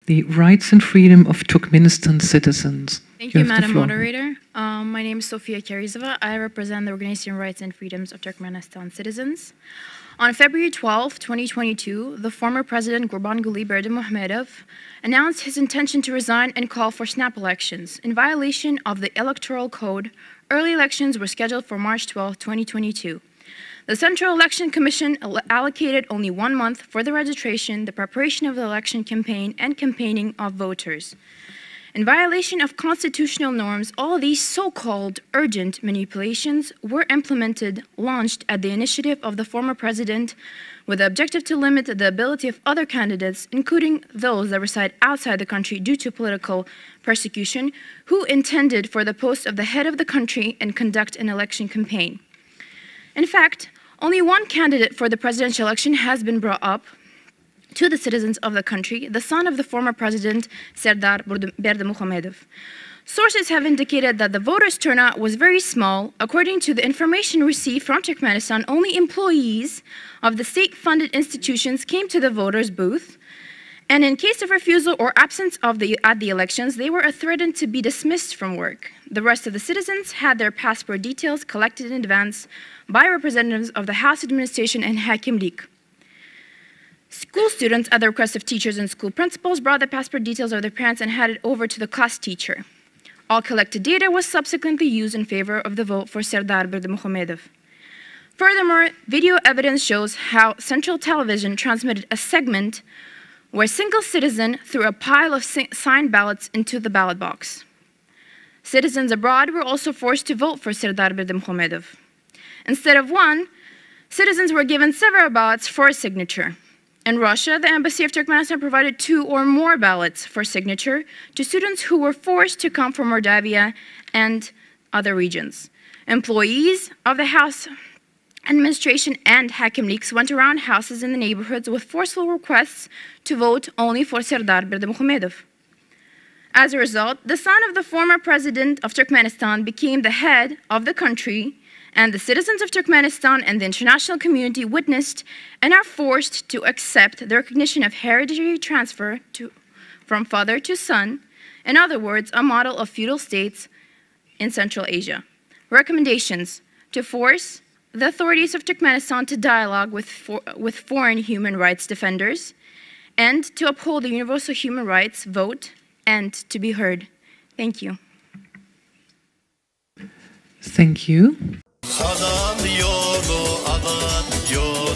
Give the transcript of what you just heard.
the rights and freedom of Turkmenistan citizens. Thank you, Madam Moderator. My name is Sofiýa Kyarizowa. I represent the Organization Rights and Freedoms of Turkmenistan Citizens. On February 12, 2022, the former President Kурбангулы Бердымухамедов announced his intention to resign and call for snap elections. In violation of the Electoral Code, early elections were scheduled for March 12, 2022. The Central Election Commission allocated only 1 month for the registration, the preparation of the election campaign, and campaigning of voters. In violation of constitutional norms, all these so-called urgent manipulations were implemented, launched at the initiative of the former president, with the objective to limit the ability of other candidates, including those that reside outside the country due to political persecution, who intended for the post of the head of the country and conduct an election campaign. In fact, only one candidate for the presidential election has been brought up to the citizens of the country, the son of the former president, Serdar Berdimuhamedov. Sources have indicated that the voters' turnout was very small. According to the information received from Turkmenistan, only employees of the state-funded institutions came to the voters' booth, and in case of refusal or absence at the elections, they were threatened to be dismissed from work. The rest of the citizens had their passport details collected in advance by representatives of the House Administration and Hakimlik. School students, at the request of teachers and school principals, brought the passport details of their parents and handed over to the class teacher. All collected data was subsequently used in favor of the vote for Serdar Berdimuhamedov. Furthermore, video evidence shows how Central Television transmitted a segment where a single citizen threw a pile of signed ballots into the ballot box. Citizens abroad were also forced to vote for Serdar Berdimuhamedov. Instead of one, citizens were given several ballots for a signature. In Russia, the Embassy of Turkmenistan provided 2 or more ballots for signature to students who were forced to come from Moldavia and other regions. Employees of the House Administration and Hakimliks went around houses in the neighborhoods with forceful requests to vote only for Serdar Berdimuhamedov. As a result, the son of the former president of Turkmenistan became the head of the country, and the citizens of Turkmenistan and the international community witnessed and are forced to accept the recognition of hereditary transfer from father to son, in other words, a model of feudal states in Central Asia. Recommendations: to force the authorities of Turkmenistan to dialogue with foreign human rights defenders, and to uphold the universal human rights, vote, and to be heard. Thank you. Thank you. Adam yolu, adam yolu.